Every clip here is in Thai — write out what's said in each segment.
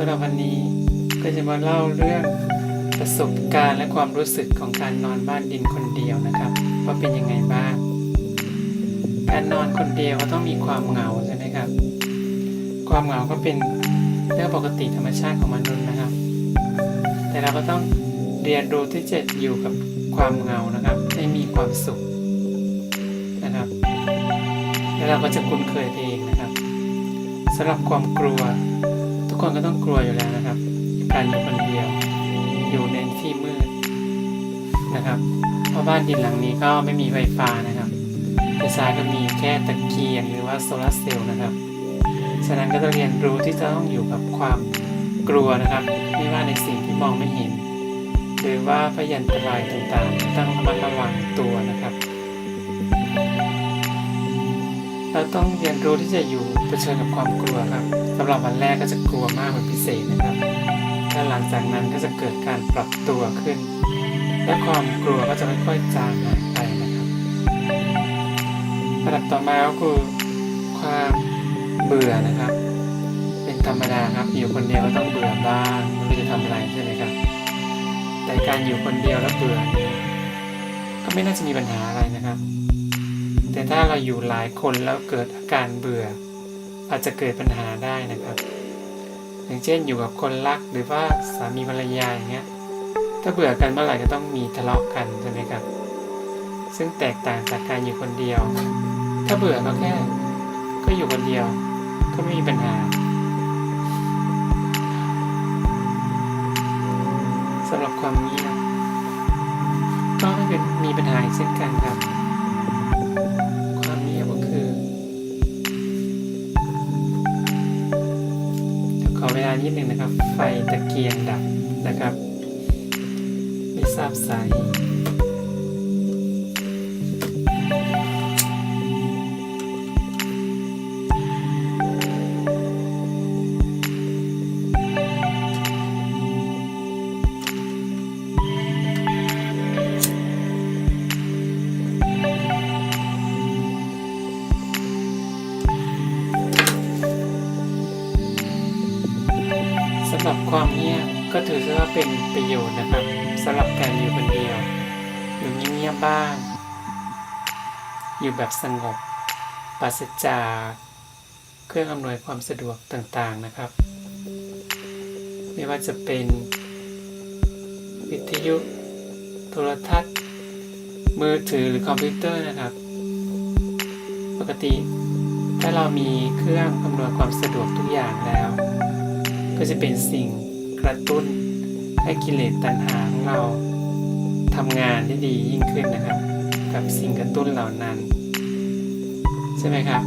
สำหรับวันนี้ก็จะมาเล่าเรื่องประสบการณ์และความรู้สึกของการนอนบ้านดินคนเดียวนะครับว่าเป็นยังไงบ้างการนอนคนเดียวก็ต้องมีความเหงาใช่ไหมครับความเหงาก็เป็นเรื่องปกติธรรมชาติของมนุษย์นะครับแต่เราก็ต้องเรียนรู้ที่จะอยู่กับความเหงานะครับให้มีความสุขนะครับแล้วเราก็จะคุ้นเคยเองนะครับสำหรับความกลัวทุกคนก็ต้องกลัวอยู่แล้วนะครับการอยู่คนเดียวอยู่ในที่มืดนะครับเพราะบ้านดินหลังนี้ก็ไม่มีไฟฟ้านะครับไฟฟ้าก็มีแค่ตะเกียงหรือว่าโซลาร์เซลล์นะครับฉะนั้นก็ต้องเรียนรู้ที่จะต้องอยู่กับความกลัวนะครับไม่ว่าในสิ่งที่มองไม่เห็นหรือว่าพยันตรายต่างๆต้องระมัดระวังตัวนะครับเราต้องเรียนรู้ที่จะอยู่เผชิญกับความกลัวครับสำหรับวันแรกก็จะกลัวมากเป็นพิเศษนะครับและหลังจากนั้นก็จะเกิดการปรับตัวขึ้นและความกลัวก็จะค่อยๆจางหายไปนะครับระดับต่อมาก็คือความเบื่อนะครับเป็นธรรมดาครับอยู่คนเดียวก็ต้องเบื่อบ้างไม่รู้จะทำอะไรใช่ไหมครับแต่การอยู่คนเดียวแล้วเบื่อก็ไม่น่าจะมีปัญหาอะไรนะครับแต่ถ้าเราอยู่หลายคนแล้วเกิดอาการเบื่ออาจจะเกิดปัญหาได้นะครับอย่างเช่นอยู่กับคนรักหรือว่าสามีภรรยาอย่างเงี้ยถ้าเบื่อกันเมื่อไหร่ก็ต้องมีทะเลาะกันใช่ไหมครับซึ่งแตกต่างจากการอยู่คนเดียวถ้าเบื่อก็อยู่คนเดียวก็ไม่มีปัญหาสำหรับความเงียบก็ไม่เป็นมีปัญหาเช่นกันครับความเงียบก็คือขอเวลานิดนึงนะครับไฟตะเกียงดับนะครับไม่ทราบสาเหตุสำหรับความเงียบก็ถือว่าเป็นประโยชน์นะครับสำหรับการอยู่คนเดียวอยู่เงียบๆบ้างอยู่แบบสงบปราศจากเครื่องอำนวยความสะดวกต่างๆนะครับไม่ว่าจะเป็นวิทยุโทรทัศน์มือถือหรือคอมพิวเตอร์นะครับปกติถ้าเรามีเครื่องอำนวยความสะดวกทุกอย่างแล้วก็จะเป็นสิ่งกระตุ้นให้กิเลสตัณหาของเราทำงานได้ดียิ่งขึ้นนะครับกับสิ่งกระตุ้นเหล่านั้นใช่ไหมครับ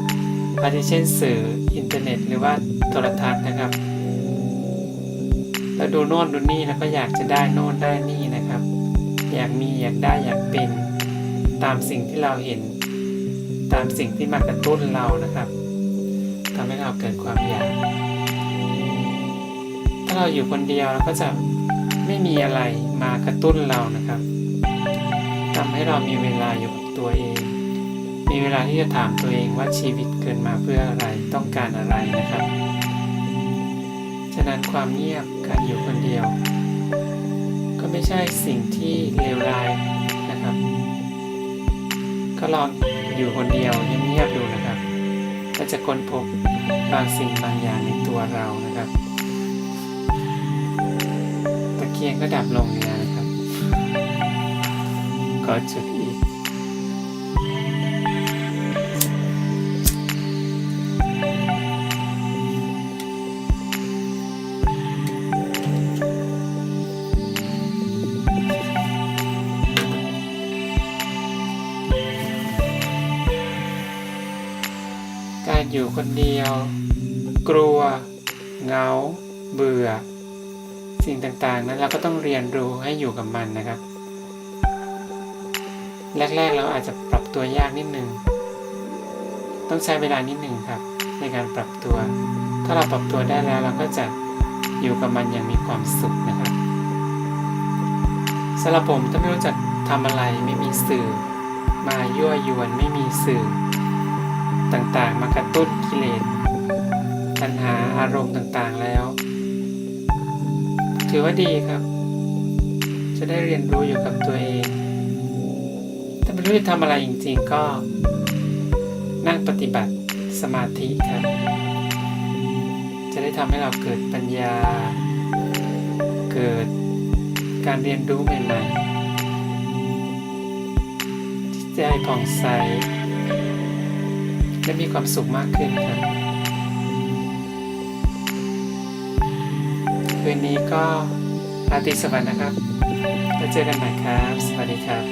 อาทิเช่นสื่ออินเทอร์เน็ตหรือว่าโทรทัศน์นะครับเราดูโน่นดูนี่แล้วก็อยากจะได้โน่นได้นี่นะครับอยากมีอยากได้อยากเป็นตามสิ่งที่เราเห็นตามสิ่งที่มากระตุ้นเรานะครับทำให้เราเกิดความอยากถ้าเราอยู่คนเดียวเราก็จะไม่มีอะไรมากระตุ้นเรานะครับทำให้เรามีเวลาอยู่กับตัวเองมีเวลาที่จะถามตัวเองว่าชีวิตเกิดมาเพื่ออะไรต้องการอะไรนะครับฉะนั้นความเงียบการอยู่คนเดียวก็ไม่ใช่สิ่งที่เลวร้ายนะครับก็ลองอยู่คนเดียวเงียบๆดูนะครับก็จะค้นพบบางสิ่งบางอย่างในตัวเรานะครับตะเกียงก็ดับลงเนี่ยนะครับก็จุดอีกการอยู่คนเดียวกลัวเหงาเบื่อสิ่งต่างๆนั้นเราก็ต้องเรียนรู้ให้อยู่กับมันนะครับแรกๆเราอาจจะปรับตัวยากนิดนึงต้องใช้เวลานิดนึงครับในการปรับตัวถ้าเราปรับตัวได้แล้วเราก็จะอยู่กับมันอย่างมีความสุขนะครับสำหรับผมถ้าไม่รู้จะทำอะไรไม่มีสื่อมายั่วยวนไม่มีสื่อต่างๆมากระตุ้นกิเลสตัณหาอารมณ์ต่างๆแล้ว ถือว่าดีครับ จะได้เรียนรู้อยู่กับตัวเองถ้าไม่รู้จะทำอะไรจริงๆก็นั่งปฏิบัติสมาธิครับ จะได้ทำให้เราเกิดปัญญา เกิดการเรียนรู้ใหม่ๆจิตใจผ่องใสและมีความสุขมากขึ้นครับคืนนี้ก็ราตรีสวัสดิ์นะครับแล้วเจอกันใหม่ครับสวัสดีครับ